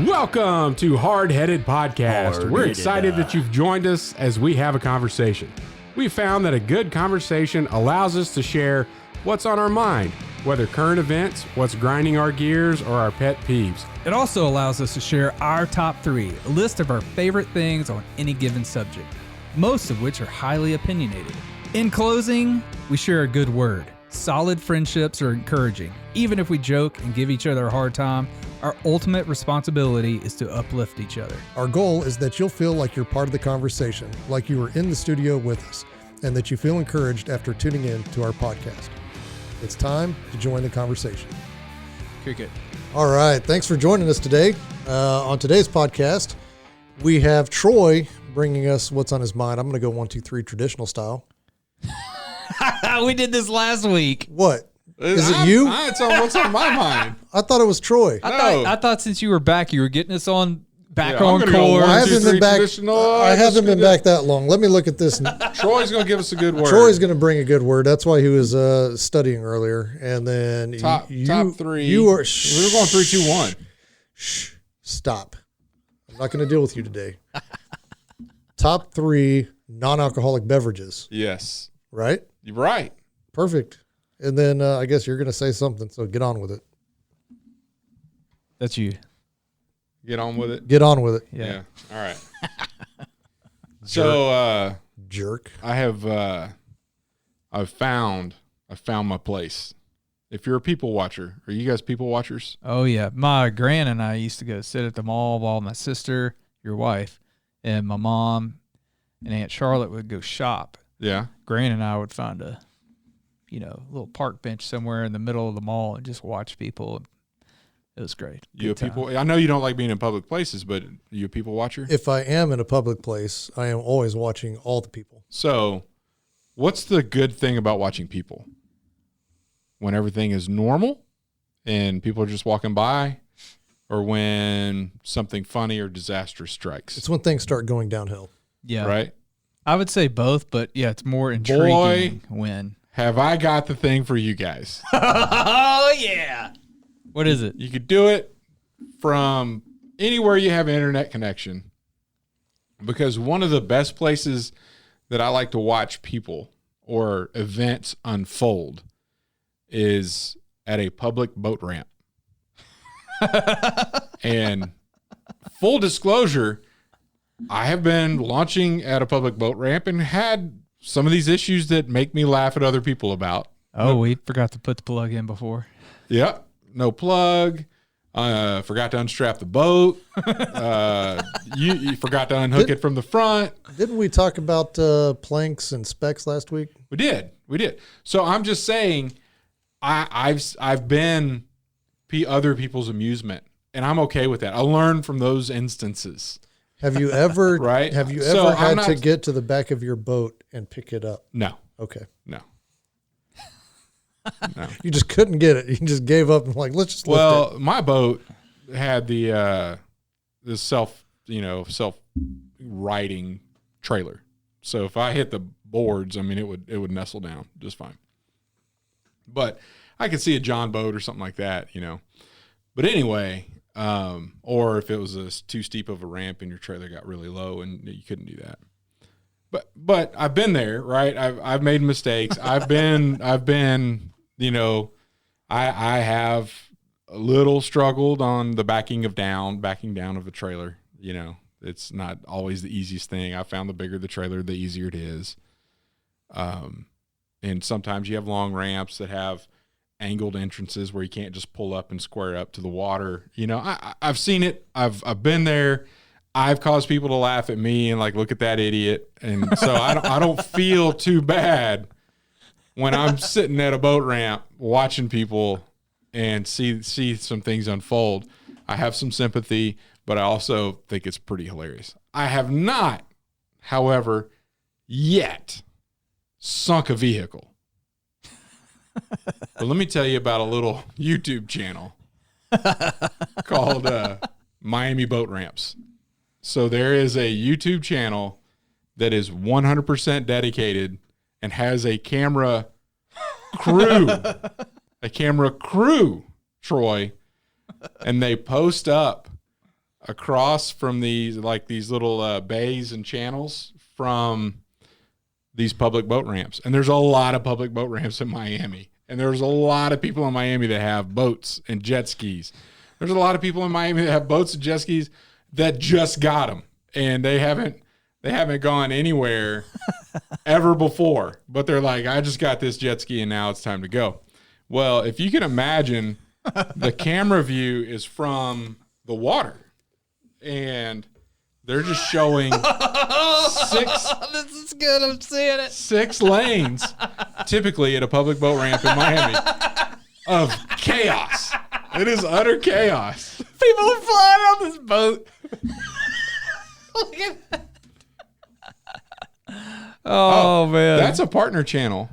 Welcome to Hardheaded Podcast. We're excited that you've joined us as we have a conversation. We found that a good conversation allows us to share what's on our mind, whether current events, what's grinding our gears, or our pet peeves. It also allows us to share our top 3, a list of our favorite things on any given subject, most of which are highly opinionated. In closing, we share a good word. Solid friendships are encouraging. Even if we joke and give each other a hard time, our ultimate responsibility is to uplift each other. Our goal is that you'll feel like you're part of the conversation, like you were in the studio with us, and that you feel encouraged after tuning in to our podcast. It's time to join the conversation. Cricket. All right. Thanks for joining us today. On today's podcast, we have Troy bringing us what's on his mind. I'm going to go 1, 2, 3 traditional style. We did this last week. What? Is it you? It's on what's on my mind. I thought it was Troy. I thought since you were back, you were getting us on back on I'm gonna go course. one, I two, haven't three been back. traditional. I haven't been back that long. Let me look at this. Troy's going to give us a good word. Troy's going to bring a good word. That's why he was studying earlier. And then top 3. You are. We're going 3, 2, 1. Shh. Stop. I'm not going to deal with you today. Top 3 non-alcoholic beverages. Yes. Right? You're right. Perfect. And then I guess you're going to say something, so get on with it. That's you. Get on with it. Get on with it. Yeah. All right. So Jerk. I've found my place. If you're a people watcher, are you guys people watchers? Oh, yeah. My gran and I used to go sit at the mall while my sister, your wife, and my mom and Aunt Charlotte would go shop. Yeah. Gran and I would find a little park bench somewhere in the middle of the mall and just watch people. It was great. You a people? I know you don't like being in public places, but are you a people watcher? If I am in a public place, I am always watching all the people. So, what's the good thing about watching people? When everything is normal and people are just walking by, or when something funny or disastrous strikes? It's when things start going downhill. Yeah. Right? I would say both, but yeah, it's more intriguing when. Have I got the thing for you guys? Oh, yeah. What is it? You could do it from anywhere you have an internet connection, because one of the best places that I like to watch people or events unfold is at a public boat ramp. And full disclosure, I have been launching at a public boat ramp and had some of these issues that make me laugh at other people about. Oh, we forgot to put the plug in before. Yep. No plug. Forgot to unstrap the boat. You forgot to unhook it from the front. Didn't we talk about planks and specs last week? We did. So I'm just saying, I've been other people's amusement, and I'm okay with that. I learned from those instances. Have you ever Right? Have you So ever had I'm to not- get to the back of your boat and pick it up? No. Okay. No. You just couldn't get it. You just gave up and like, let's just lift it. Well, my boat had the self righting trailer. So if I hit the boards, I mean, it would nestle down just fine. But I could see a John boat or something like that, But anyway, or if it was too steep of a ramp and your trailer got really low and you couldn't do that. But I've been there, right? I've made mistakes. I've been, I have a little struggled on the backing down of a trailer. It's not always the easiest thing. I found the bigger the trailer, the easier it is. And sometimes you have long ramps that have angled entrances where you can't just pull up and square up to the water. I've seen it. I've been there. I've caused people to laugh at me and like, look at that idiot. And so I don't feel too bad when I'm sitting at a boat ramp watching people and see some things unfold. I have some sympathy, but I also think it's pretty hilarious. I have not, however, yet sunk a vehicle. But let me tell you about a little YouTube channel called Miami Boat Ramps. So there is a YouTube channel that is 100% dedicated and has a camera crew, Troy, and they post up across from these little bays and channels from these public boat ramps. And there's a lot of public boat ramps in Miami. And there's a lot of people in Miami that have boats and jet skis. There's a lot of people in Miami that have boats and jet skis that just got them. And they haven't gone anywhere ever before. But they're like, I just got this jet ski and now it's time to go. Well, if you can imagine, the camera view is from the water. And they're just showing This is good. I'm seeing it. 6 lanes, typically at a public boat ramp in Miami, of chaos. It is utter chaos. People are flying on this boat. Look at that. Oh, man. That's a partner channel.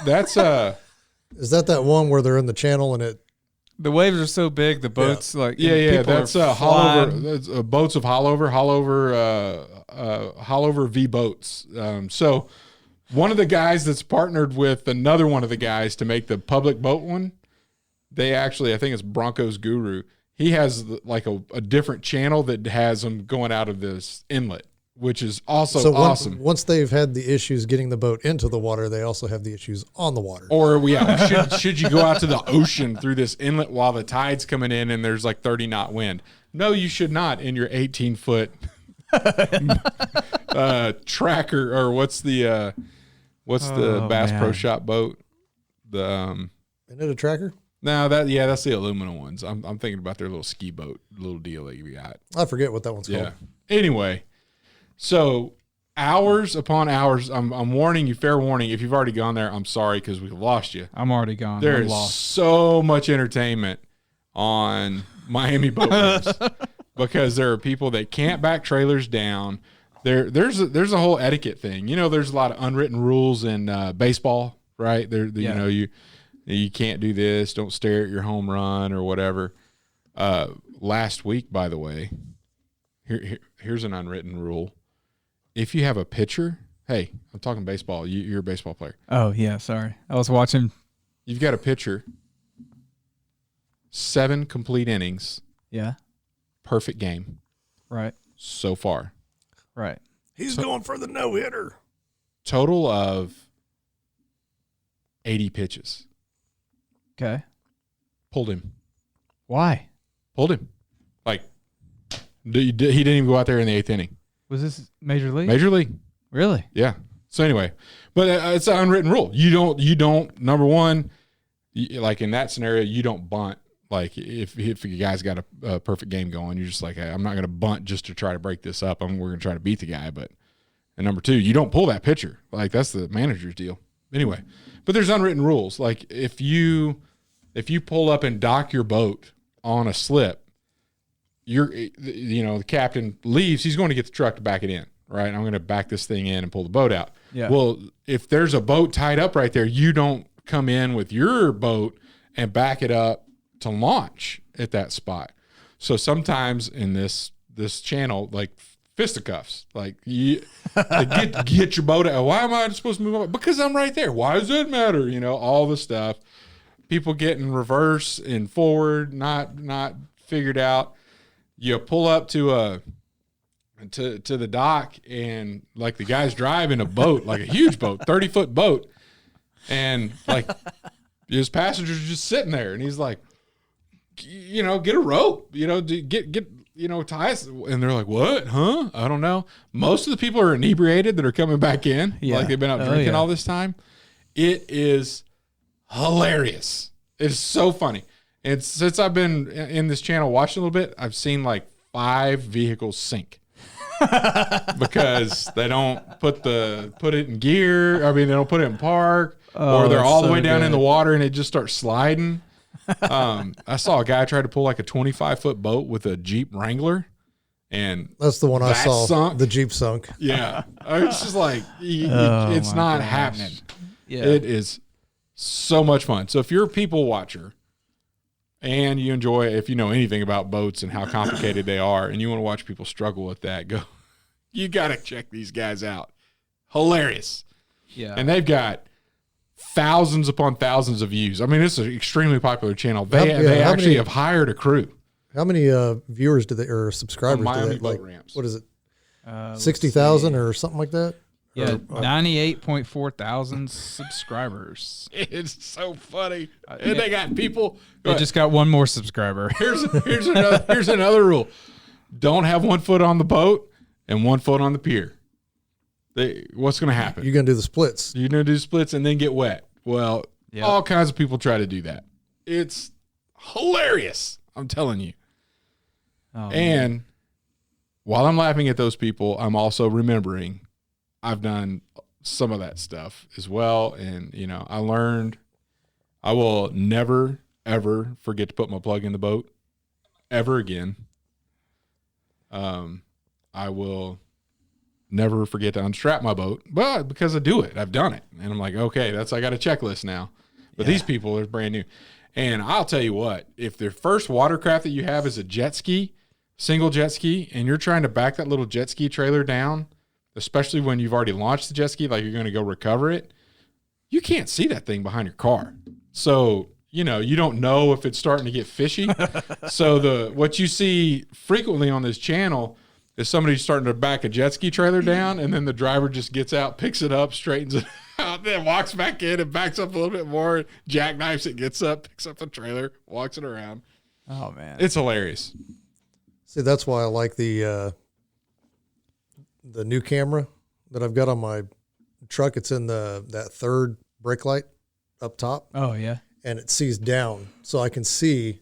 That's Is that one where they're in the channel and it? The waves are so big, the boats yeah. That's Hollover. That's boats of Hollover V boats. So one of the guys that's partnered with another one of the guys to make the public boat one, they actually, I think it's Broncos Guru. He has like a different channel that has them going out of this inlet, which is also awesome. Once they've had the issues getting the boat into the water, they also have the issues on the water. Or should you go out to the ocean through this inlet while the tide's coming in and there's like 30 knot wind? No, you should not in your 18-foot tracker, or what's the Bass Pro Shop boat? Isn't it a tracker? No, that's the aluminum ones. I'm thinking about their little ski boat, little deal that you got. I forget what that one's called. Anyway, so hours upon hours. I'm warning you, fair warning. If you've already gone there, I'm sorry because we've lost you. I'm already gone. There is so much entertainment on Miami boat ramps because there are people that can't back trailers down. There's a whole etiquette thing. You know, there's a lot of unwritten rules in baseball, right? You know, you can't do this. Don't stare at your home run or whatever. Last week, by the way, here's an unwritten rule. If you have a pitcher, hey, I'm talking baseball. You're a baseball player. Oh, yeah, sorry. I was watching. You've got a pitcher, 7 complete innings. Yeah. Perfect game. Right. So far. Right. He's going for the no-hitter. Total of 80 pitches. Okay. Pulled him. Why? Pulled him. Like, he didn't even go out there in the 8th inning. Was this Major League? Major League. Really? Yeah. So anyway, but it's an unwritten rule. You don't, number one, like in that scenario, you don't bunt. Like if a guy's got a perfect game going, you're just like, hey, I'm not going to bunt just to try to break this up. We're going to try to beat the guy. And number 2, you don't pull that pitcher. Like that's the manager's deal. Anyway, but there's unwritten rules. Like if you pull up and dock your boat on a slip, the captain leaves, he's going to get the truck to back it in, right? I'm going to back this thing in and pull the boat out. Yeah. Well, if there's a boat tied up right there, you don't come in with your boat and back it up to launch at that spot. So sometimes in this channel, like fisticuffs, like you get your boat out. Why am I supposed to move on? Because I'm right there. Why does that matter? All the stuff. People getting reverse and forward, not figured out. You pull up to the dock and like the guy's driving a boat, like a huge boat, 30-foot boat. And like his passengers are just sitting there and he's like, get a rope, tie us. And they're like, what? Huh? I don't know. Most of the people are inebriated that are coming back in. Yeah. Like they've been out drinking all this time. It is hilarious. It's so funny. And since I've been in this channel watching a little bit, I've seen like 5 vehicles sink because they don't put it in gear. I mean, they don't put it in park, or they're all the way down in the water and it just starts sliding. I saw a guy try to pull like a 25-foot boat with a Jeep Wrangler, and that's the one I saw. Sunk. The Jeep sunk. Yeah, it's just like it's not happening. Yeah, it is so much fun. So if you're a people watcher and you enjoy, if you know anything about boats and how complicated they are, and you want to watch people struggle with that, you got to check these guys out. Hilarious. Yeah. And they've got thousands upon thousands of views. I mean, it's an extremely popular channel. They actually have hired a crew. How many viewers do they or subscribers do Miami they boat like? ramps. What is it? Let's 60,000 see. or something like that? Yeah, Or, 98.4 thousand subscribers. It's so funny. And they got people. They just got one more subscriber. Here's another rule. Don't have 1 foot on the boat and 1 foot on the pier. What's going to happen? you're going to do the splits. You're going to do splits and then get wet. Well, Yep. all kinds of people try to do that. It's hilarious. I'm telling you. Oh, man. And while I'm laughing at those people, I'm also remembering I've done some of that stuff as well. And, I learned I will never, ever forget to put my plug in the boat ever again. I will never forget to unstrap my boat, but because I do it, I've done it. And I'm like, okay, I got a checklist now. But these people are brand new. And I'll tell you what, if the first watercraft that you have is a jet ski, single jet ski, and you're trying to back that little jet ski trailer down, especially when you've already launched the jet ski, like you're going to go recover it, you can't see that thing behind your car. So, you don't know if it's starting to get fishy. So what you see frequently on this channel is somebody starting to back a jet ski trailer down, and then the driver just gets out, picks it up, straightens it out, then walks back in and backs up a little bit more, jackknifes it, gets up, picks up the trailer, walks it around. Oh, man. It's hilarious. See, that's why I like the new camera that I've got on my truck. It's in that third brake light up top. Oh, yeah. And it sees down, so I can see.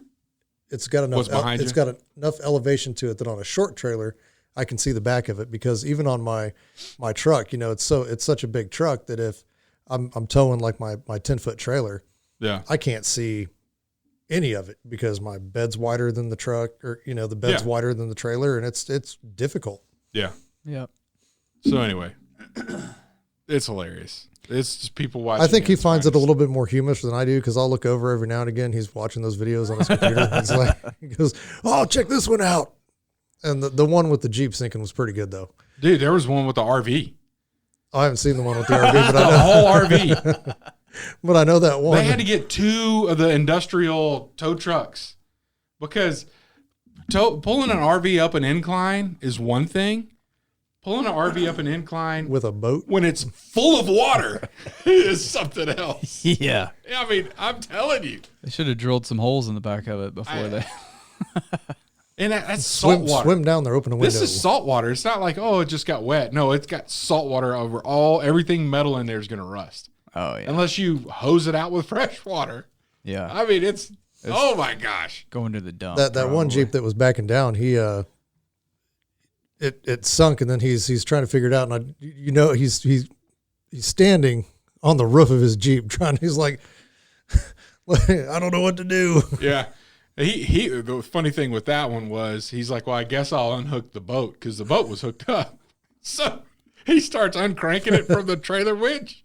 It's got enough. What's behind it's you? got enough elevation to it that on a short trailer, I can see the back of it. Because even on my truck, it's such a big truck that if I'm towing like my 10-foot trailer, Yeah. I can't see any of it because my bed's wider than the truck, or the bed's wider than the trailer, and it's difficult. Yeah. Yep. So anyway, it's hilarious. It's just people watching. I think he it's finds it a fine. little bit more humorous than I do because I'll look over every now and again. He's watching those videos on his computer. He goes, "Oh, check this one out." And the one with the Jeep sinking was pretty good though. Dude, there was one with the RV. I haven't seen the one with the RV, but The I know, whole RV. but I know that one. They had to get 2 of the industrial tow trucks because pulling an RV up an incline is one thing. Pulling an RV up an incline with a boat. when it's full of water is something else. Yeah. I mean, I'm telling you. They should have drilled some holes in the back of it before they. And that's salt water. Swim down there, open a window. This is salt water. It's not like, it just got wet. No, it's got salt water over everything metal in there is going to rust. Oh, yeah. Unless you hose it out with fresh water. Yeah. I mean, it's oh my gosh. Going to the dump. that one Jeep that was backing down. He it sunk, and then he's trying to figure it out, and he's standing on the roof of his Jeep he's like, I don't know what to do. Yeah. The funny thing with that one was he's like, well, I guess I'll unhook the boat because the boat was hooked up. So he starts uncranking it from the trailer winch,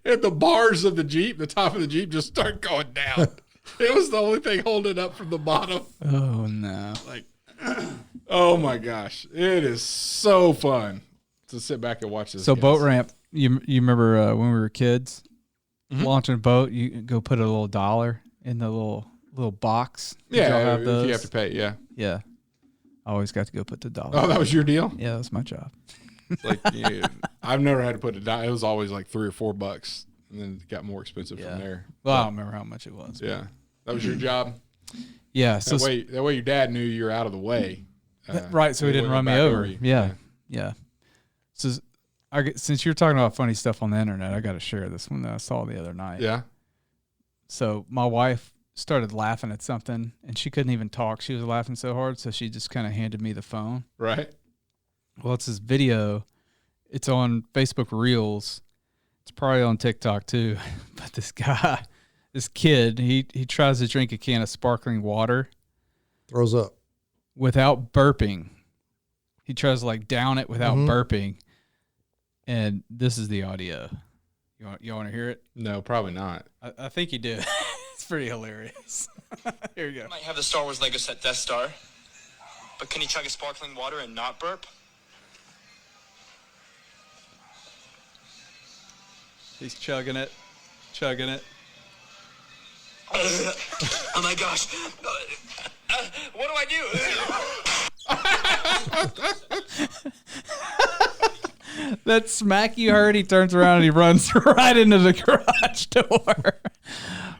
and the bars of the Jeep, the top of the Jeep, just start going down. It was the only thing holding it up from the bottom. Oh, no. Like, oh my gosh, it is so fun to sit back and watch this. So guys. boat ramp, you remember when we were kids, launching a boat, you go put a little $1 in the little box. Did y'all Yeah, have if those? you have to pay, yeah. Yeah. I always got to go put the $1. Oh, that was your deal? Yeah, that was my job. Like, I've never had to put it down. It was always like $3 or $4, and then it got more expensive from there. Well, I don't remember how much it was. Yeah, that was your job. Yeah. So That way, your dad knew you were out of the way. right, so he didn't run me back over. you. Yeah. So since you're talking about funny stuff on the internet, I got to share this one that I saw the other night. Yeah. So my wife started laughing at something, and she couldn't even talk. She was laughing so hard, so she just kind of handed me the phone. Right. Well, it's this video. It's on Facebook Reels. It's probably on TikTok too. But this kid, he tries to drink a can of sparkling water. Throws up. Without burping. He tries to down it without burping. And this is the audio. You want to hear it? No, probably not. I think you do. It's pretty hilarious. Here you go. Might have the Star Wars Lego set Death Star, but can you chug a sparkling water and not burp? He's chugging it. Oh my gosh. What do I do? That smack you heard, he turns around and he runs right into the garage door.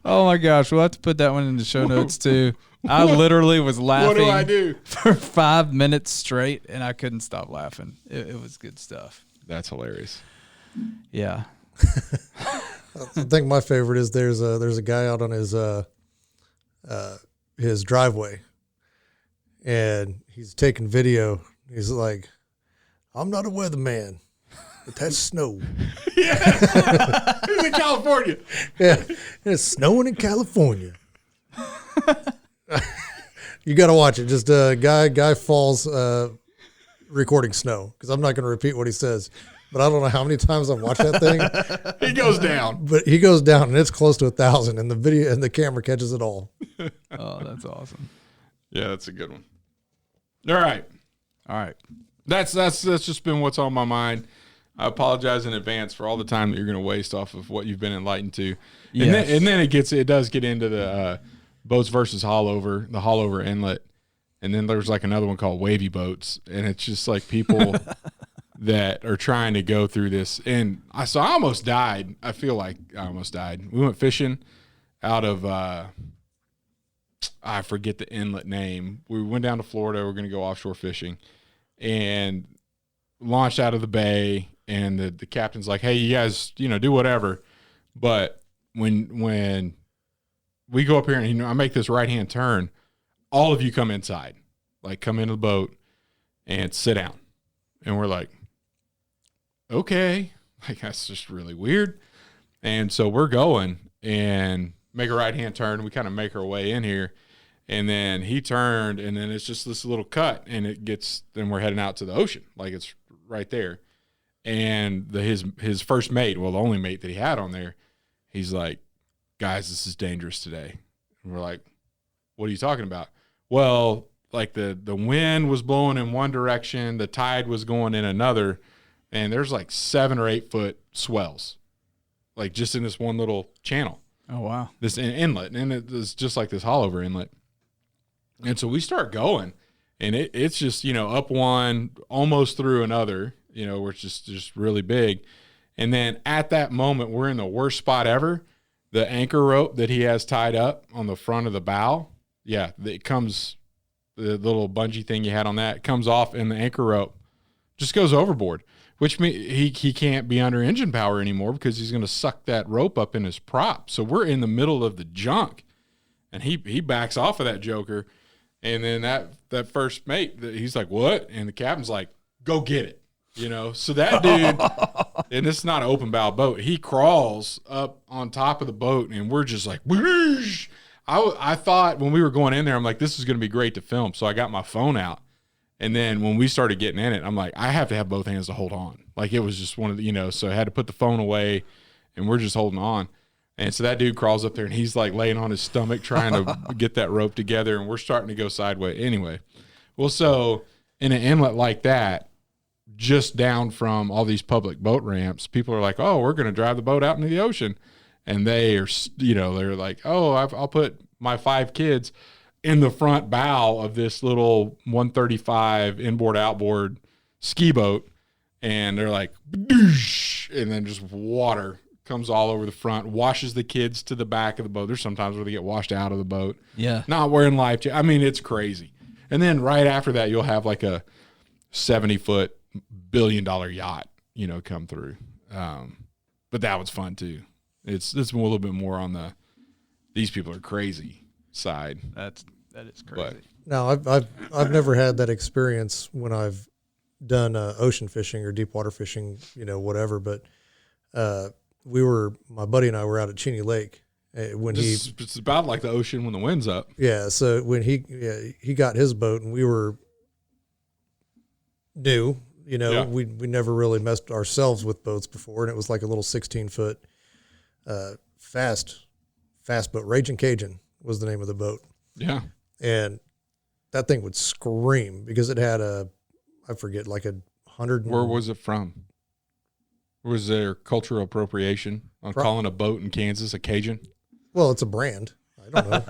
Oh my gosh, we'll have to put that one in the show notes too. I literally was laughing. What do I do? For 5 minutes straight, and I couldn't stop laughing. It was good stuff. That's hilarious. Yeah. I think my favorite is there's a guy out on his driveway, and he's taking video. He's like, "I'm not a weatherman, but that's snow." Yeah, he's in California. Yeah, it's snowing in California. You got to watch it. Just guy falls recording snow, because I'm not going to repeat what he says. But I don't know how many times I've watched that thing. He goes down. But he goes down, and it's close to 1,000, and the video and the camera catches it all. Oh, that's awesome. Yeah, that's a good one. All right. That's just been what's on my mind. I apologize in advance for all the time that you're going to waste off of what you've been enlightened to. Yes. And then it does get into the boats versus the haulover inlet. And then there's like another one called wavy boats, and it's just like people that are trying to go through this. And I almost died. I feel like I almost died. We went fishing out of I forget the inlet name. We went down to Florida. We're going to go offshore fishing, and launched out of the bay. And the captain's like, "Hey, you guys, do whatever." But when we go up here and I make this right hand turn, all of you come inside, like come into the boat and sit down. And we're like, okay, like that's just really weird. And so we're going and make a right hand turn. We kind of make our way in here, and then he turned, and then it's just this little cut, and then we're heading out to the ocean, like it's right there. And his first mate, well, the only mate that he had on there, he's like, "Guys, this is dangerous today." And we're like, "What are you talking about?" Well, like the wind was blowing in one direction, the tide was going in another, and there's like 7 or 8 foot swells, like just in this one little channel. Oh, wow. This inlet, and it was just like this haulover inlet. And so we start going, and it's just, up one, almost through another, which is just really big. And then at that moment, we're in the worst spot ever. The anchor rope that he has tied up on the front of the bow, the little bungee thing you had on that comes off, and the anchor rope just goes overboard, which means he can't be under engine power anymore because he's going to suck that rope up in his prop. So we're in the middle of the junk, and he backs off of that joker. And then that first mate, he's like, "What?" And the captain's like, "Go get it." So that dude, and this is not an open bow boat, he crawls up on top of the boat, and we're just like, whoosh. I thought when we were going in there, I'm like, this is going to be great to film. So I got my phone out, and then when we started getting in it, I'm like, I have to have both hands to hold on. Like it was just one of the, so I had to put the phone away, and we're just holding on. And so that dude crawls up there, and he's like laying on his stomach trying to get that rope together, and we're starting to go sideways. Anyway, well, so in an inlet like that, just down from all these public boat ramps, people are like, "Oh, we're going to drive the boat out into the ocean." And they are, they're like, "Oh, I'll put my 5 kids in the front bow of this little 135 inboard outboard ski boat." And they're like, "Doosh," and then just water comes all over the front, washes the kids to the back of the boat. There's sometimes where they get washed out of the boat. Yeah. Not wearing life jackets. I mean, it's crazy. And then right after that, you'll have like a 70-foot billion-dollar yacht, come through. But that was fun too. It's a little bit more on these people are crazy side. That is crazy. Now I've never had that experience when I've done ocean fishing or deep water fishing, whatever. But my buddy and I were out at Cheney Lake when it's about like the ocean when the wind's up. Yeah. So when he got his boat, and we were new, we never really messed ourselves with boats before, and it was like a little 16-foot fast boat. Raging Cajun was the name of the boat. Yeah. And that thing would scream because it had I forget, like 100. Where was it from? Was there cultural appropriation on calling a boat in Kansas a Cajun? Well, it's a brand. I don't know.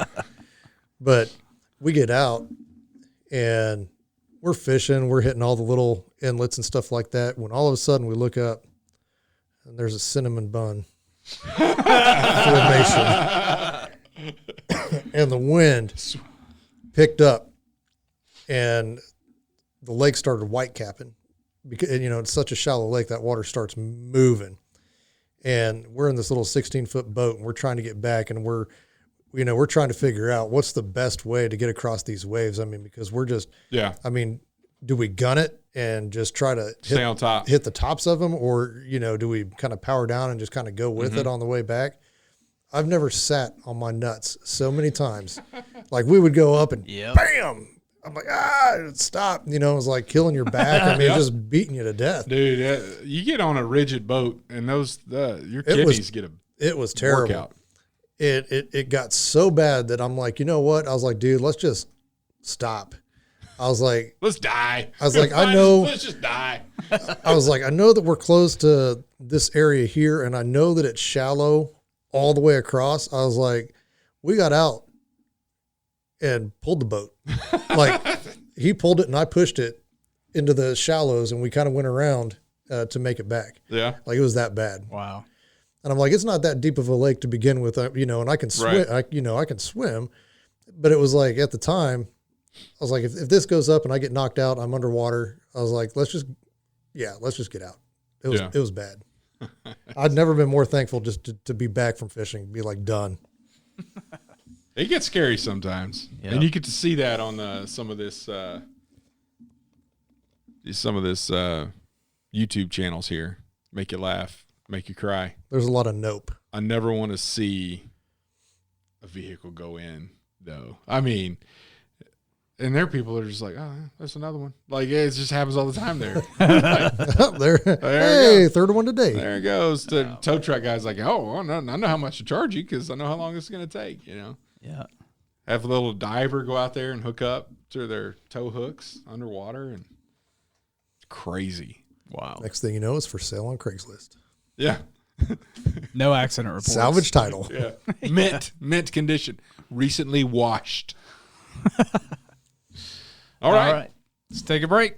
But we get out and we're fishing. We're hitting all the little inlets and stuff like that. When all of a sudden we look up and there's a cinnamon bun formation. And the wind picked up and the lake started white capping because, it's such a shallow lake that water starts moving. And we're in this little 16-foot boat and we're trying to get back and we're trying to figure out what's the best way to get across these waves. I mean, because we're just, do we gun it and just try to stay on top, hit the tops of them? Or, do we kind of power down and just kind of go with it on the way back? I've never sat on my nuts so many times. Like we would go up and bam, I'm like, stop. It was like killing your back. I mean, just beating you to death. Dude, you get on a rigid boat and your kidneys get it was terrible. Workout. It got so bad that I'm like, you know what? I was like, dude, let's just stop. I was like, let's die. I was like, I know. Let's just die. I was like, I know that we're close to this area here, and I know that it's shallow all the way across. I was like, we got out and pulled the boat. Like he pulled it and I pushed it into the shallows, and we kind of went around to make it back. Yeah, like it was that bad. Wow. And I'm like, it's not that deep of a lake to begin with, and I can swim, I can swim. But it was like, at the time, I was like, if this goes up and I get knocked out, I'm underwater. I was like, let's just get out. It was bad. I'd never been more thankful just to be back from fishing, be like done. It gets scary sometimes. Yep. And you get to see that on some of this YouTube channels here. Make you laugh, make you cry. There's a lot of nope. I never want to see a vehicle go in, though. I mean, and there are people that are just like, oh, that's another one. Like, it just happens all the time there. Hey, third one today. There it goes. The tow truck guy's like, oh, I know how much to charge you because I know how long it's going to take, Yeah. Have a little diver go out there and hook up to their tow hooks underwater, and it's crazy. Wow. Next thing you know, it's for sale on Craigslist. Yeah. No accident reports. Salvage title. Yeah. Mint condition. Recently washed. All right. Let's take a break.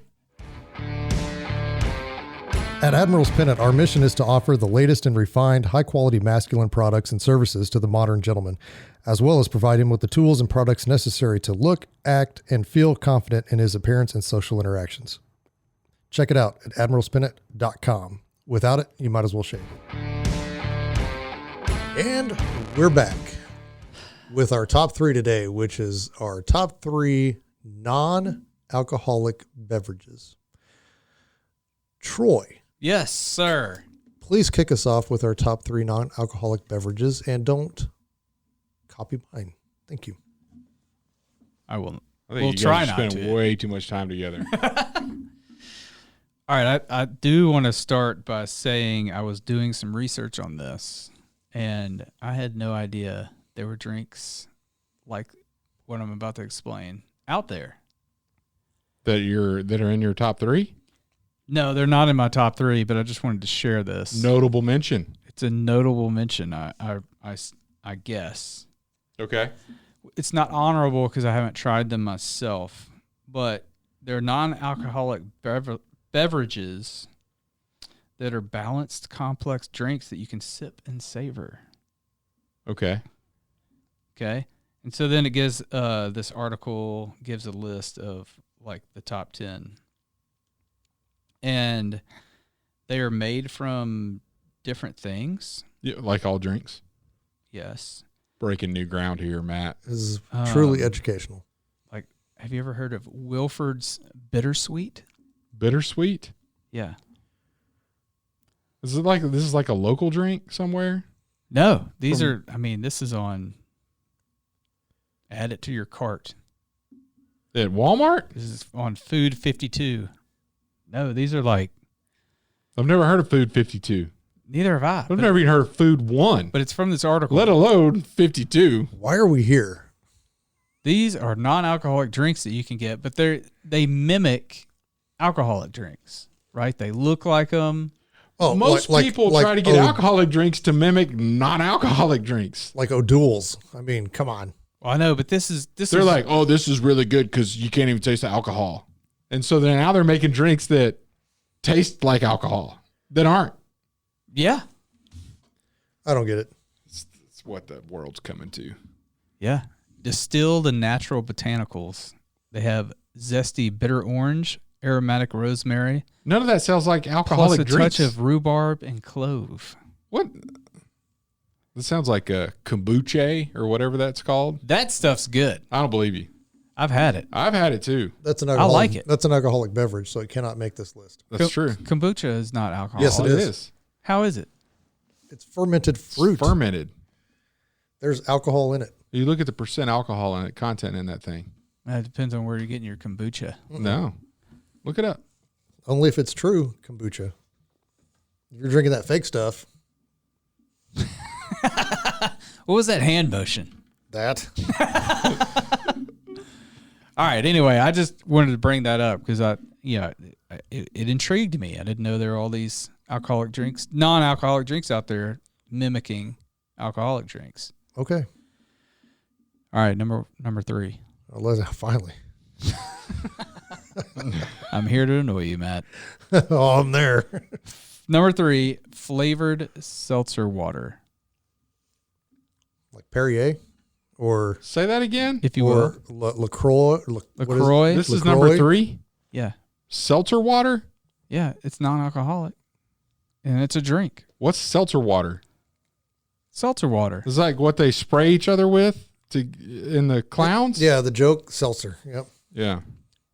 At Admiral's Pennant, our mission is to offer the latest and refined, high-quality masculine products and services to the modern gentleman, as well as provide him with the tools and products necessary to look, act, and feel confident in his appearance and social interactions. Check it out at admiralspennant.com. Without it, you might as well shave it. And we're back with our top three today, which is our top three non-alcoholic beverages. Troy. Yes, sir. Please kick us off with our top three non-alcoholic beverages, and don't copy mine. Thank you. I will. I think you guys spend way too much time together. All right, I do want to start by saying I was doing some research on this, and I had no idea there were drinks like what I'm about to explain out there. That are in your top three? No, they're not in my top three, but I just wanted to share this. Notable mention. It's a notable mention, I guess. Okay. It's not honorable because I haven't tried them myself, but they're non-alcoholic beverages that are balanced, complex drinks that you can sip and savor. Okay. And so then it gives, this article gives a list of like the top 10. And they are made from different things. Yeah, like all drinks. Yes. Breaking new ground here, Matt. This is truly educational. Like, have you ever heard of Wilford's Bittersweet? Bittersweet? Yeah. This is like a local drink somewhere? No, this is on, add it to your cart. At Walmart? This is on Food 52. No, these are like... I've never heard of Food 52. Neither have I. I've never even heard of Food 1. But it's from this article. Let alone 52. Why are we here? These are non-alcoholic drinks that you can get, but they mimic alcoholic drinks, right? They look like them. Oh, most people try to get alcoholic drinks to mimic non-alcoholic drinks. Like O'Doul's. I mean, come on. I know, but They're like, oh, this is really good because you can't even taste the alcohol. And so then now they're making drinks that taste like alcohol that aren't. Yeah. I don't get it. It's what the world's coming to. Yeah. Distilled and natural botanicals. They have zesty bitter orange, aromatic rosemary. None of that sounds like alcoholic plus a drinks. touch of rhubarb and clove. What? This sounds like a kombucha or whatever that's called. That stuff's good. I don't believe you. I've had it. I've had it too. That's an I alcoholic, like it. That's an alcoholic beverage, so it cannot make this list. That's true. Kombucha is not alcohol. Yes, it It is. is. How is it? It's fermented fruit. It's fermented. There's alcohol in it. You look at the percent alcohol in it, content in that thing. It depends on where you're getting your kombucha. No. Look it up. Only if it's true kombucha. If you're drinking that fake stuff, What was that hand motion? that. All right. Anyway, I just wanted to bring that up because it intrigued me. I didn't know there were all these alcoholic drinks, non-alcoholic drinks out there mimicking alcoholic drinks. Okay. All right. Number 3. Finally. I'm here to annoy you, Matt. Oh, I'm there. Number 3, flavored seltzer water. Like Perrier or Say that again. If you will. LaCroix. LaCroix. This is LaCroix? number 3. Yeah. Seltzer water? Yeah. It's non-alcoholic. And it's a drink. What's seltzer water? Seltzer water. It's like what they spray each other with in the clowns? Yeah, the joke seltzer. Yep. Yeah.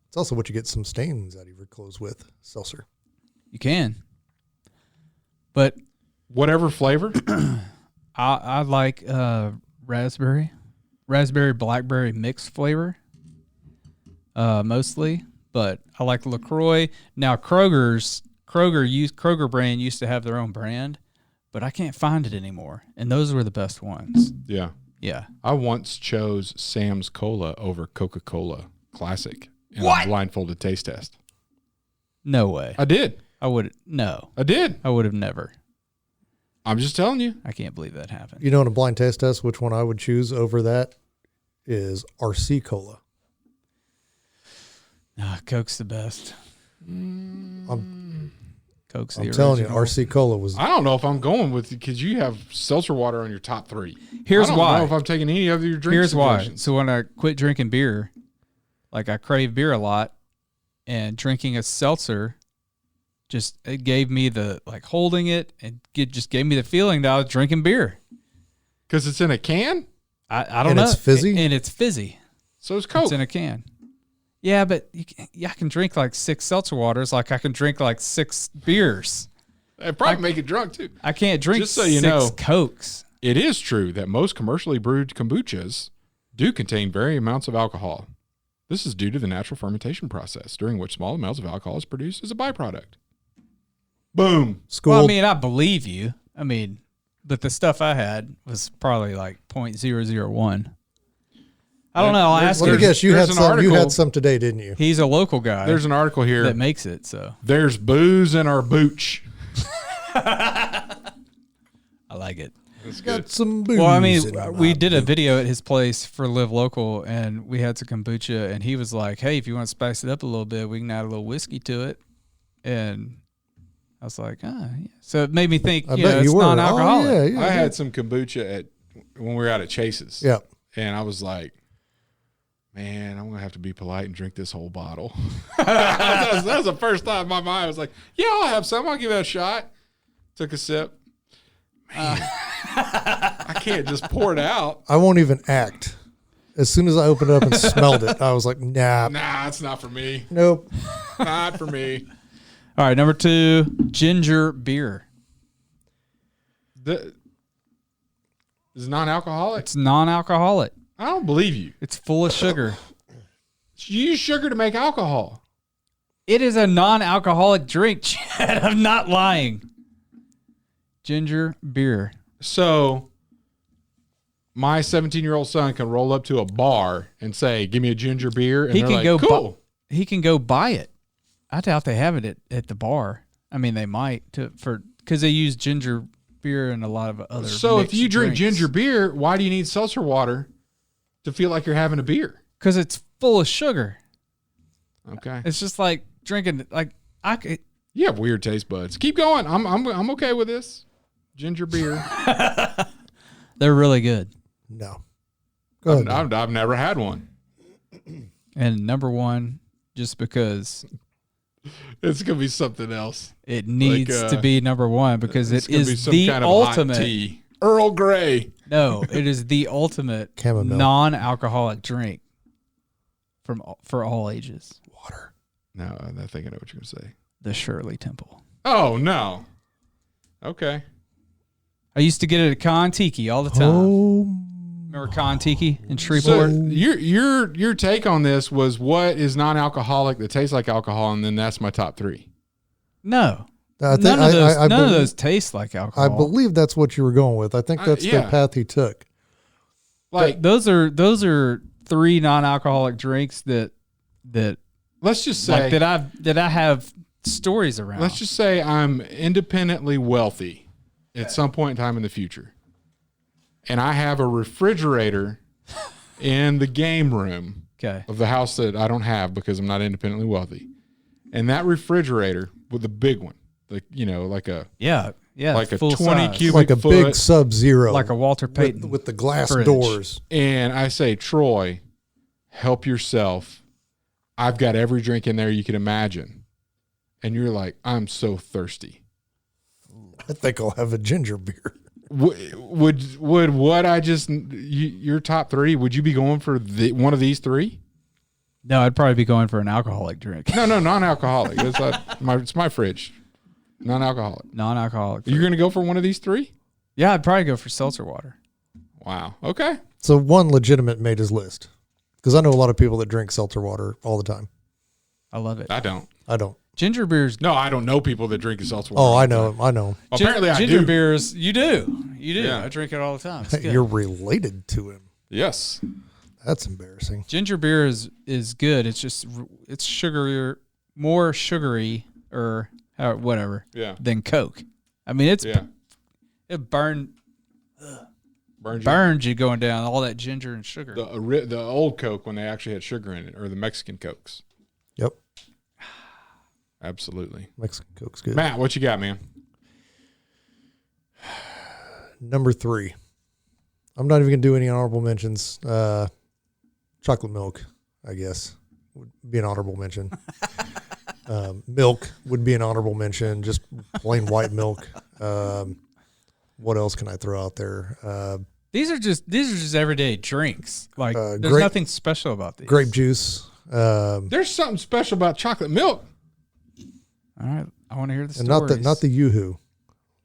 It's also what you get some stains out of your clothes with, seltzer. You can. But Whatever flavor? I like raspberry blackberry mix flavor mostly, but I like LaCroix. Now Kroger brand used to have their own brand, but I can't find it anymore, and those were the best ones. Yeah. Yeah. I once chose Sam's Cola over Coca-Cola Classic in What? a blindfolded taste test. No way. I did. I would have never. I'm just telling you. I can't believe that happened. You know, in a blind taste test, which one I would choose over that is RC Cola. Coke's the best. I'm Coke's the telling you, original. RC Cola was. I don't know if I'm going with because you have seltzer water on your top 3. Here's I don't why. know if I'm taking any of your drinks. Here's why. suggestions. So when I quit drinking beer, like I crave beer a lot, and drinking a seltzer it gave me the holding it and just gave me the feeling that I was drinking beer. Because it's in a can? I don't And know. it's fizzy? And it's fizzy. So it's Coke. It's in a can. Yeah, but I can drink 6 seltzer waters like I can drink 6 beers. It'd probably make you drunk too. I can't drink Just so you 6 know. Cokes. It is true that most commercially brewed kombuchas do contain varying amounts of alcohol. This is due to the natural fermentation process, during which small amounts of alcohol is produced as a byproduct. Boom. School. Well, I mean, I believe you. But the stuff I had was probably 0.001. I don't know. I'll ask Let me him. guess, you there's had an some. You article- had some today, didn't you? He's a local guy There's an article here. that makes it, so There's booze in our booch. I like it. That's Got good. some booze. Well, I mean, in my we did a boot. video at his place for Live Local, and we had some kombucha, and he was like, hey, if you want to spice it up a little bit, we can add a little whiskey to it. And I was like, yeah. So it made me think, I you bet know, you it's were. non-alcoholic. Oh, yeah. I had some kombucha when we were out at Chase's. Yeah. And I was like, man, I'm going to have to be polite and drink this whole bottle. that was the first time my mind was like, yeah, I'll have some. I'll give it a shot. Took a sip. Man, I can't just pour it out. I won't even act. As soon as I opened it up and smelled it, I was like, nah. Nah, it's not for me. Nope. Not for me. All right, number 2, ginger beer. Is it non-alcoholic? It's non-alcoholic. I don't believe you. It's full of sugar. You use sugar to make alcohol. It is a non-alcoholic drink, Chad. I'm not lying. Ginger beer. So my 17-year-old son can roll up to a bar and say, give me a ginger beer. And He they're can like, go cool. He can go buy it. I doubt they have it at the bar. I mean, they might because they use ginger beer and a lot of other. So if mixed you drink drinks. ginger beer, why do you need seltzer water to feel like you're having a beer? Because it's full of sugar. Okay. It's just like drinking, like, I could. You have weird taste buds. Keep going. I'm okay with this. Ginger beer. They're really good. No. Go ahead. I've never had one. And number one, just because It's gonna be something else. it needs to be number one, because It's it gonna be is some the kind of ultimate. hot tea. Earl Grey. No, it is the ultimate Chamomile. non-alcoholic drink for all ages. Water. No, I think I know what you're gonna say. The Shirley Temple. Oh no. Okay. I used to get it at Con Tiki all the time. Oh, Remember Con Tiki in So Shreveport? your take on this was what is non-alcoholic that tastes like alcohol, and then that's my top 3. No. I think, None of those, I none of believe- those taste like alcohol. I believe that's what you were going with. I think that's yeah. the path he took. Like, those are 3 non-alcoholic drinks that let's just say that I have stories around. let's just say I'm independently wealthy at some point in time in the future, and I have a refrigerator in the game room Okay. of the house that I don't have because I'm not independently wealthy, and that refrigerator with the big one, like like a Yeah. like a full 20 size. cubic Like a foot, big Sub-Zero. Like a Walter Payton. with the glass fridge. doors. and I say, Troy, help yourself. I've got every drink in there you can imagine. And you're like, I'm so thirsty. I think I'll have a ginger beer. Would what I just your top 3? Would you be going for one of these 3? No, I'd probably be going for an alcoholic drink. No, non-alcoholic. It's my fridge. Non-alcoholic. Non-alcoholic. You're gonna go for one of these 3? Yeah, I'd probably go for seltzer water. Wow. Okay. So one legitimate made his list. Because I know a lot of people that drink seltzer water all the time. I love it. I don't. I don't. Ginger beers. No, I don't know people that drink seltzer water. Oh, I know. I know. Apparently, I ginger do. beers. You do. Yeah. I drink it all the time. It's good. You're related to him. Yes. That's embarrassing. Ginger beer is good. It's just it's sugarier, more sugary or whatever. Yeah. Than Coke. I mean, it burns you going down all that ginger and sugar. The old Coke when they actually had sugar in it, or the Mexican Cokes. Yep. Absolutely. Mexican Coke's good. Matt, what you got, man? Number 3. I'm not even going to do any honorable mentions. Chocolate milk, I guess, would be an honorable mention. Milk would be an honorable mention, just plain white milk. What else can I throw out there? These are just everyday drinks. Like there's nothing special about these. Grape juice. There's something special about chocolate milk. All right, I want to hear the And stories. not the Yoo-Hoo,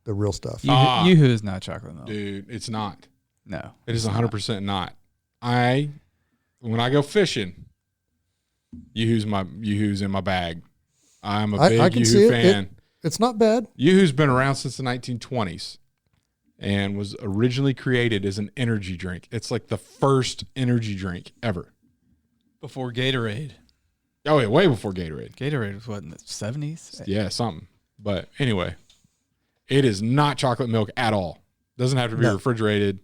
the real stuff. Yoo-Hoo is not chocolate milk. Dude, it's not. No, It is 100% not. When I go fishing, Yoo-Hoo's in my bag. I'm a big I can see Yoo-Hoo it. fan. It's not bad. Yoo-Hoo's been around since the 1920s and was originally created as an energy drink. It's like the first energy drink ever. before Gatorade. Oh, yeah, way before Gatorade. Gatorade was what, in the 70s? Yeah, something. But anyway, it is not chocolate milk at all. Doesn't have to be refrigerated.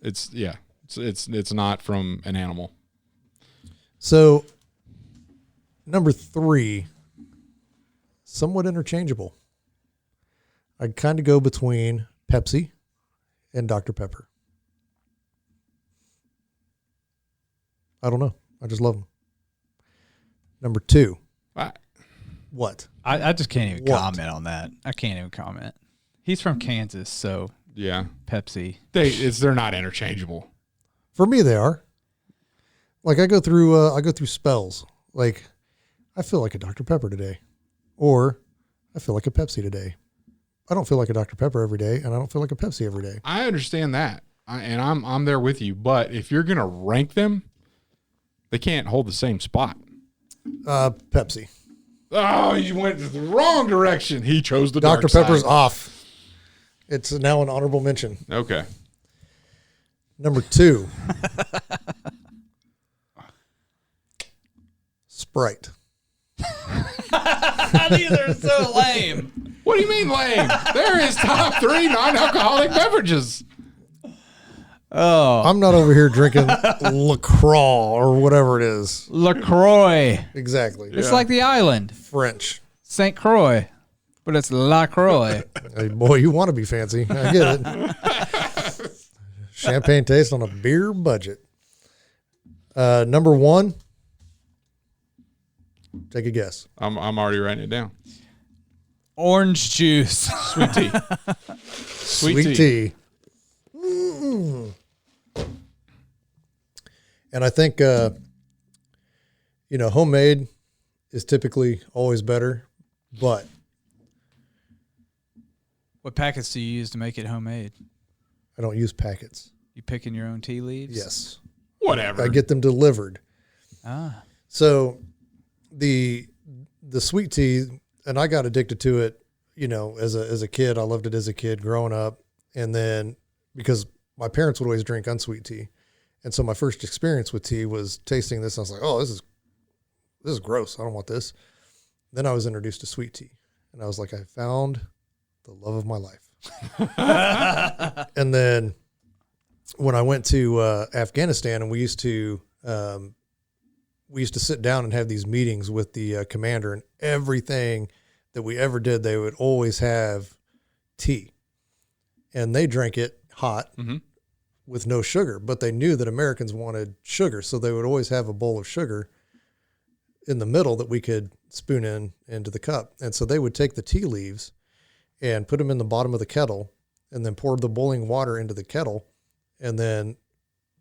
It's not from an animal. So, number 3, somewhat interchangeable. I'd kind of go between Pepsi and Dr. Pepper. I don't know. I just love them. Number 2. What? I just can't even What? comment on that. I can't even comment. He's from Kansas, so Yeah. Pepsi. They're not interchangeable. For me, they are. Like I go through spells. Like I feel like a Dr. Pepper today, or I feel like a Pepsi today. I don't feel like a Dr. Pepper every day, and I don't feel like a Pepsi every day. I understand that. I'm there with you. But if you're going to rank them, they can't hold the same spot. Pepsi. Oh, you went the wrong direction. He chose the Dr. dark Pepper's side. off. It's now an honorable mention. Okay. Number 2. Sprite. These are so lame. What do you mean lame? There is top 3 non-alcoholic beverages. Oh, I'm not over here drinking LaCroix or whatever it is. LaCroix. Exactly. It's like the island. French. St. Croix. But it's LaCroix. Hey, boy, you want to be fancy. I get it. Champagne taste on a beer budget. Number 1. Take a guess. I'm already writing it down. Orange juice. Sweet tea. Sweet tea. Mm. And I think, homemade is typically always better, but. What packets do you use to make it homemade? I don't use packets. You picking your own tea leaves? Yes. Whatever. I get them delivered. Ah. So the sweet tea, and I got addicted to it, as a kid. I loved it as a kid growing up. And then because my parents would always drink unsweet tea. And so my first experience with tea was tasting this. And I was like, oh, this is gross. I don't want this. Then I was introduced to sweet tea. And I was like, I found the love of my life. And then when I went to Afghanistan, and we used to sit down and have these meetings with the commander, and everything that we ever did, they would always have tea, and they drank it hot with no sugar, but they knew that Americans wanted sugar. So they would always have a bowl of sugar in the middle that we could spoon into the cup. And so they would take the tea leaves and put them in the bottom of the kettle, and then pour the boiling water into the kettle, and then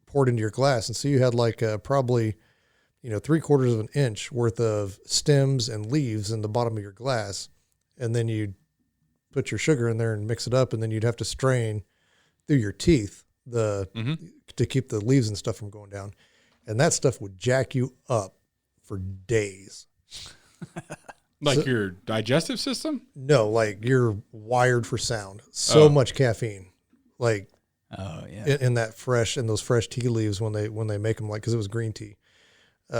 pour it into your glass. And so you had like probably, 3/4 of an inch worth of stems and leaves in the bottom of your glass. And then you'd put your sugar in there and mix it up. And then you'd have to strain through your teeth to keep the leaves and stuff from going down. And that stuff would jack you up for days. Like your digestive system? No, like you're wired for sound. So much caffeine. Like, oh yeah, in those fresh tea leaves when they make them, like, because it was green tea.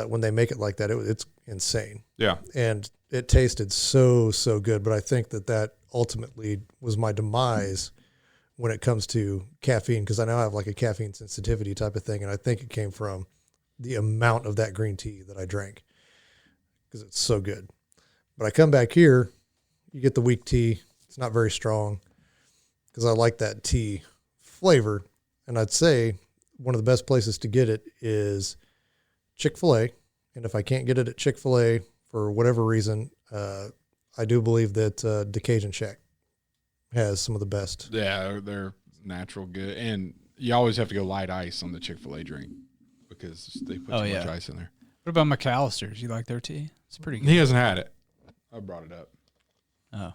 When they make it like that, it's insane. Yeah, and it tasted so good. But I think that ultimately was my demise when it comes to caffeine, because I now have like a caffeine sensitivity type of thing, and I think it came from the amount of that green tea that I drank, because it's so good. But I come back here, you get the weak tea. It's not very strong, because I like that tea flavor. And I'd say one of the best places to get it is Chick-fil-A. And if I can't get it at Chick-fil-A for whatever reason, I do believe that the Cajun Shack has some of the best. Yeah, they're natural good. And you always have to go light ice on the Chick-fil-A drink, because they put too much ice in there. What about McAllister's? You like their tea? It's pretty good. He hasn't had it. I brought it up. Oh,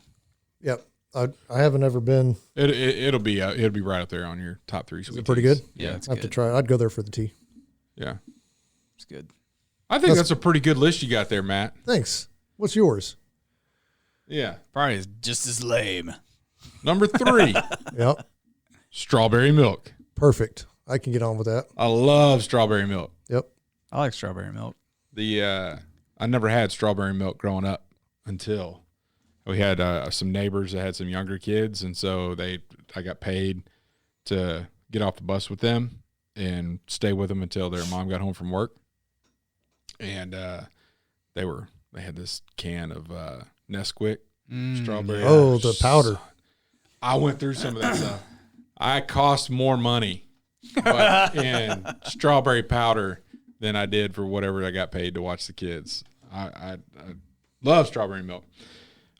yep. I haven't ever been. It'll be right up there on your top 3. Is it pretty good? Yeah, it's I have good. to try it. I'd go there for the tea. Yeah, It's good. I think that's a pretty good list you got there, Matt. Thanks. What's yours? Yeah, Probably is just as lame. number 3, Yep. strawberry milk. Perfect. I can get on with that. I love strawberry milk. Yep. I like strawberry milk. I never had strawberry milk growing up until we had some neighbors that had some younger kids, and so I got paid to get off the bus with them and stay with them until their mom got home from work. And they had this can of Nesquik strawberry. Oh, the powder. I went through some of that stuff. I cost more money in strawberry powder than I did for whatever I got paid to watch the kids. I love strawberry milk.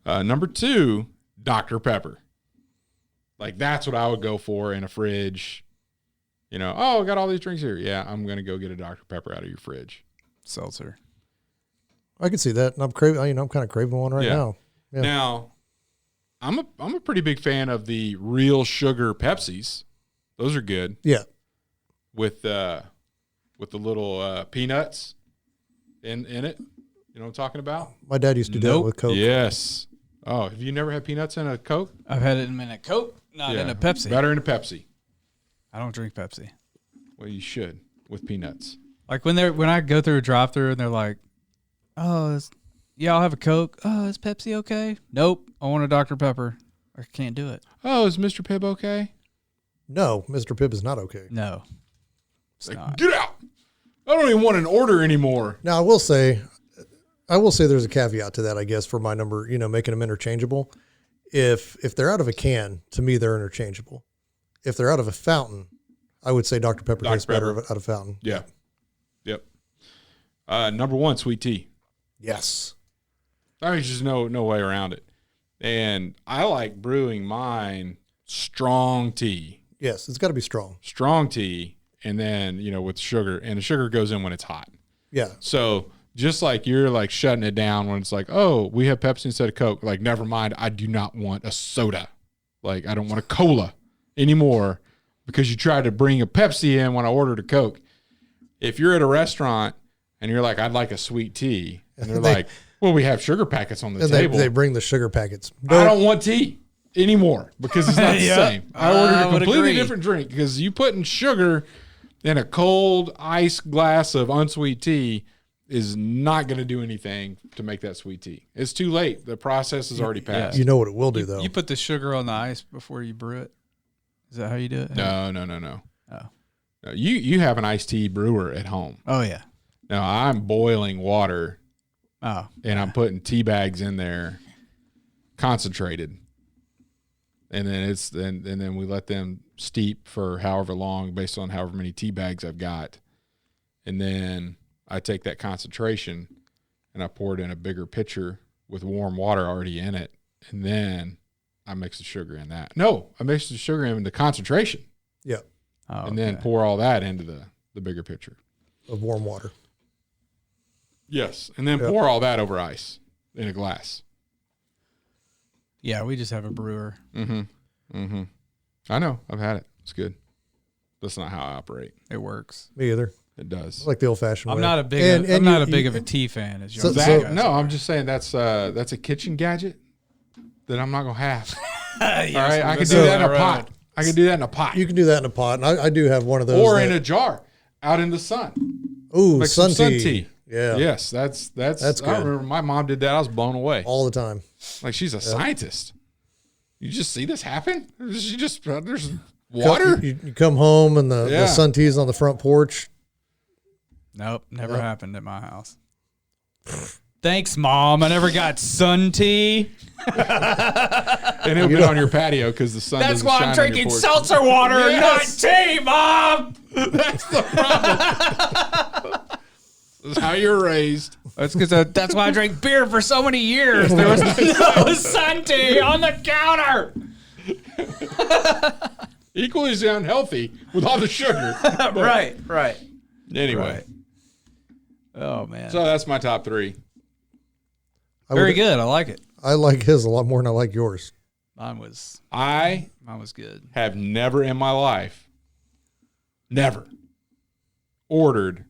Number 2, Dr. Pepper. Like, that's what I would go for in a fridge. I got all these drinks here. Yeah, I'm going to go get a Dr. Pepper out of your fridge. Seltzer. I can see that. And I'm craving. I'm kind of craving one right now. Yeah. Now, I'm a pretty big fan of the real sugar Pepsis. Those are good. Yeah. With the little peanuts in it. You know what I'm talking about? My dad used to do that with Coke. Yes. Oh, have you never had peanuts in a Coke? I've had it in a Coke, not in a Pepsi. Better in a Pepsi. I don't drink Pepsi. Well, you should with peanuts. Like when I go through a drive-through and they're like, "Oh, I'll have a Coke. Oh, is Pepsi okay?" Nope, I want a Dr. Pepper. I can't do it. Oh, is Mr. Pibb okay? No, Mr. Pibb is not okay. No, it's Like, not. get out. I don't even want an order anymore. Now, I will say there's a caveat to that, I guess, for my number, making them interchangeable. If they're out of a can, to me, they're interchangeable. If they're out of a fountain, I would say Dr. Pepper tastes better out of fountain. Yeah. Yep. Number 1, sweet tea. Yes. There's just no way around it. And I like brewing mine strong tea. Yes, it's got to be strong. Strong tea, and then, with sugar. And the sugar goes in when it's hot. Yeah. So just like you're like shutting it down when it's like, oh, we have Pepsi instead of Coke. Like, never mind. I do not want a soda. Like, I don't want a cola anymore because you tried to bring a Pepsi in when I ordered a Coke. If you're at a restaurant and you're like, I'd like a sweet tea, and they're like, well, we have sugar packets on the table. They bring the sugar packets. I don't want tea anymore because it's not the same. I ordered a completely agree. different drink because you putting sugar in a cold ice glass of unsweet tea is not going to do anything to make that sweet tea. It's too late. The process is already passed. You know what it will do, though. You put the sugar on the ice before you brew it. Is that how you do it? No. Oh. No, you have an iced tea brewer at home. Oh yeah. No, I'm boiling water Oh. and I'm putting tea bags in there, concentrated, and then we let them steep for however long based on however many tea bags I've got, and then I take that concentration and I pour it in a bigger pitcher with warm water already in it, and then I mix the sugar in that. No, I mix the sugar in the concentration. Yeah. Oh, And then pour all that into the bigger pitcher Of warm water. Yes, and then pour all that over ice in a glass. Yeah, we just have a brewer. I know. I've had it. It's good. That's not how I operate. It works. Me either. It does. I like the old-fashioned way. I'm not a big of a tea fan as you I'm just saying that's a kitchen gadget that I'm not gonna have. Yes, all right, I can do that in a pot. I can do that in a pot. You can do that in a pot. And I do have one of those. Or in a jar out in the sun. Ooh, Make sun some tea. sun tea. Yeah. Yes, that's good. I remember my mom did that. I was blown away. All the time. Like, she's a scientist. You just see this happen? There's water? You come home and the sun tea's on the front porch. Nope, never happened at my house. Thanks, Mom. I never got sun tea. And it'll be on your patio because the sun That's doesn't why shine I'm on your drinking porch. seltzer water, Yes. not tea, Mom. That's the problem. That's how you're raised. That's why I drank beer for so many years. There was no sun tea on the counter. Equally as unhealthy with all the sugar. Right. Anyway. Right. Oh man. So that's my top 3. Very good. I like it. I like his a lot more than I like yours. Mine was I good. have never in my life, ordered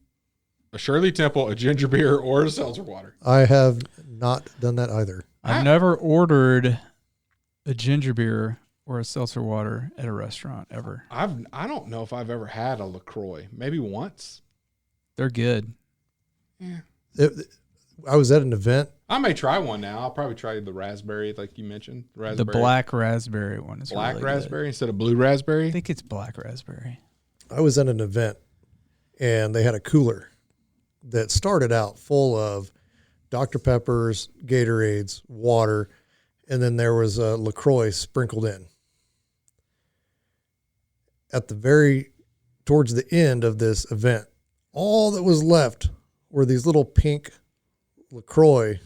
a Shirley Temple, a ginger beer, or a seltzer water. I have not done that either. I've never ordered a ginger beer or a seltzer water at a restaurant ever. I don't know if I've ever had a LaCroix. Maybe once. They're good. Yeah. I was at an event. I may try one now. I'll probably try the raspberry, like you mentioned. The black raspberry one is black really raspberry good. instead of blue raspberry. I think it's black raspberry. I was at an event, and they had a cooler that started out full of Dr. Peppers, Gatorades, water, and then there was a LaCroix sprinkled in. Towards the end of this event, all that was left were these little pink LaCroix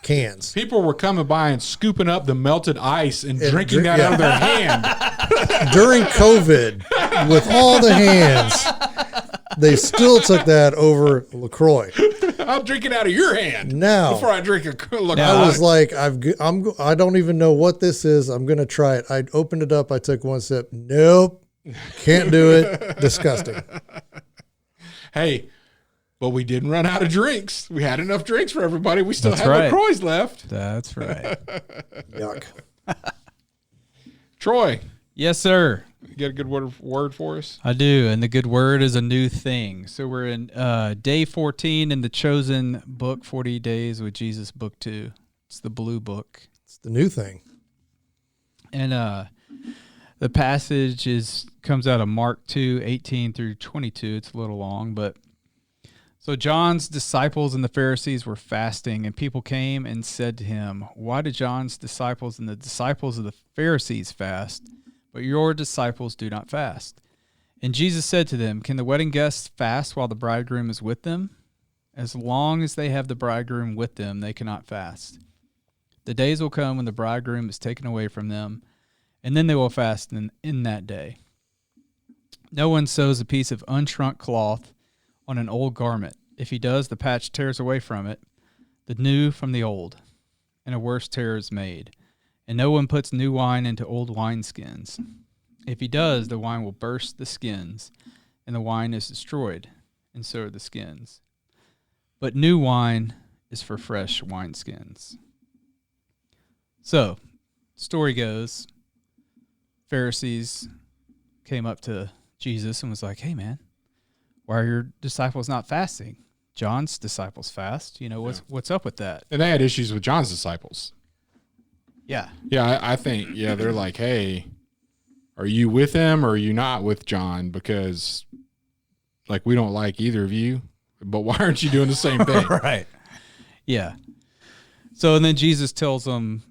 cans. People were coming by and scooping up the melted ice and drinking that out of their hand. During COVID, with all the hands, they still took that over LaCroix. I'll drink it out of your hand Now, before I drink a LaCroix. I was like, I don't even know what this is. I'm going to try it. I opened it up. I took one sip. Nope. Can't do it. Disgusting. Hey, but we didn't run out of drinks. We had enough drinks for everybody. We still That's had right. LaCroix left. That's right. Yuck. Troy, Yes, sir. you got a good word for us? I do, and the good word is a new thing. So we're in day 14 in the Chosen book, 40 Days with Jesus, book 2. It's the blue book. It's the new thing. And The passage comes out of Mark 2:18 through 22. It's a little long, but so John's disciples and the Pharisees were fasting, and people came and said to him, "Why do John's disciples and the disciples of the Pharisees fast, but your disciples do not fast?" And Jesus said to them, "Can the wedding guests fast while the bridegroom is with them? As long as they have the bridegroom with them, they cannot fast. The days will come when the bridegroom is taken away from them, and then they will fast in that day. No one sews a piece of unshrunk cloth on an old garment. If he does, the patch tears away from it, the new from the old, and a worse tear is made. And no one puts new wine into old wineskins. If he does, the wine will burst the skins, and the wine is destroyed, and so are the skins. But new wine is for fresh wineskins." So, story goes, Pharisees came up to Jesus and was like, "Hey, man, why are your disciples not fasting? John's disciples fast. What's up with that?" And they had issues with John's disciples. Yeah. Yeah, I think, they're like, "Hey, are you with him or are you not with John? Because, like, we don't like either of you, but why aren't you doing the same thing?" Right. Yeah. So, and then Jesus tells them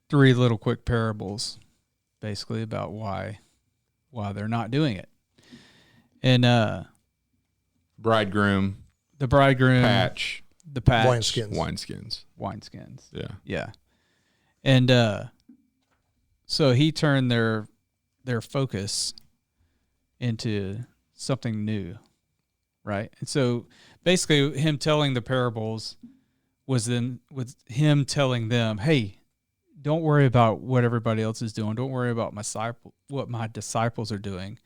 3 little quick parables, basically, about why they're not doing it. And the bridegroom, patch, wineskins. Yeah. And so he turned their focus into something new, right? And so basically him telling the parables was then with him telling them, "Hey, don't worry about what everybody else is doing. Don't worry about what my disciples are doing.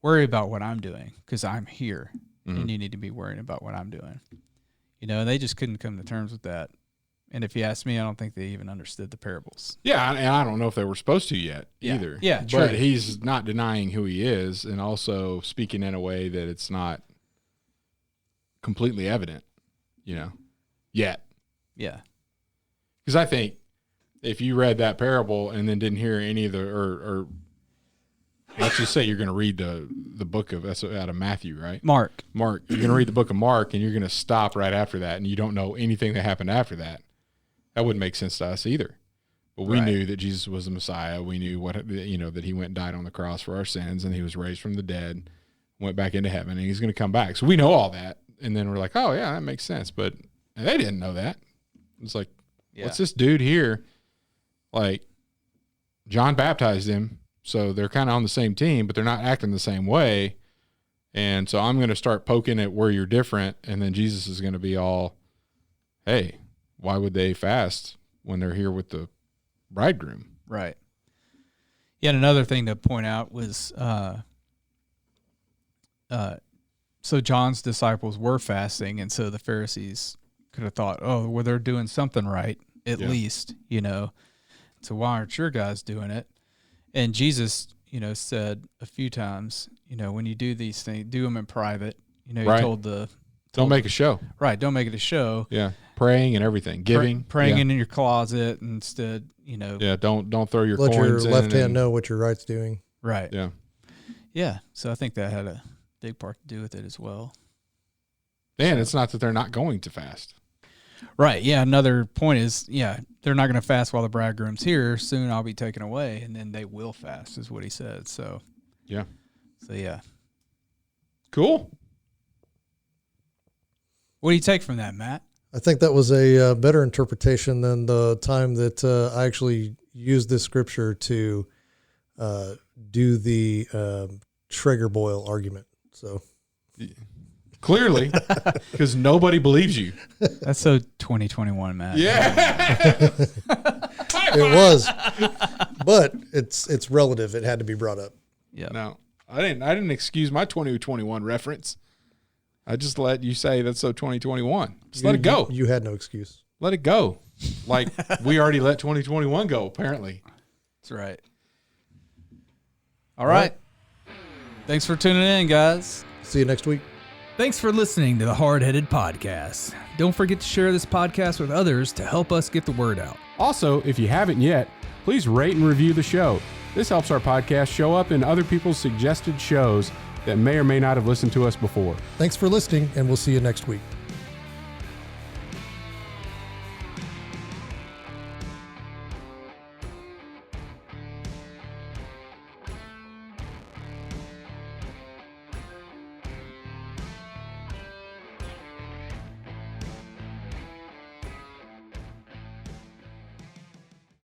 Worry about what I'm doing, because I'm here, and you need to be worrying about what I'm doing." And they just couldn't come to terms with that. And if you ask me, I don't think they even understood the parables. Yeah, and I don't know if they were supposed to yet either. Yeah, true. But he's not denying who he is, and also speaking in a way that it's not completely evident, yet. Yeah. Because I think if you read that parable and then didn't hear any of the, or let's just say you're going to read the book out of Matthew, right? Mark. You're going to read the book of Mark, and you're going to stop right after that, and you don't know anything that happened after that. That wouldn't make sense to us either. But we knew that Jesus was the Messiah. We knew that he went and died on the cross for our sins, and he was raised from the dead, went back into heaven, and he's going to come back. So we know all that. And then we're like, oh yeah, that makes sense. But they didn't know that. It's like, what's this dude here? Like, John baptized him, so they're kind of on the same team, but they're not acting the same way. And so I'm going to start poking at where you're different, and then Jesus is going to be all, "Hey, why would they fast when they're here with the bridegroom?" Right. Yeah, and another thing to point out was, so John's disciples were fasting, and so the Pharisees could have thought, "Oh, well, they're doing something right, at least, So why aren't your guys doing it?" And Jesus, said a few times, when you do these things, do them in private. He told don't make a show. Right, don't make it a show. Yeah, praying and everything, giving, praying in your closet instead. Yeah, don't throw your let coins your left hand know what your right's doing. Right. Yeah. Yeah. So I think that had a big part to do with it as well. And it's not that they're not going to fast. Right. Yeah. Another point is, they're not going to fast while the bridegroom's here. Soon I'll be taken away, and then they will fast, is what he said. So, yeah. Cool. What do you take from that, Matt? I think that was a better interpretation than the time that I actually used this scripture to do the Traeger boil argument. So clearly, because nobody believes you. That's so 2021, Matt. Yeah, it was, but it's relative. It had to be brought up. Yeah. No, I didn't excuse my 2021 reference. I just let you say that's so 2021. Just let it go. You had no excuse. Let it go. Like we already let 2021 go, apparently. That's right. All right. Thanks for tuning in, guys. See you next week. Thanks for listening to the Hardheaded Podcast. Don't forget to share this podcast with others to help us get the word out. Also, if you haven't yet, please rate and review the show. This helps our podcast show up in other people's suggested shows that may or may not have listened to us before. Thanks for listening, and we'll see you next week.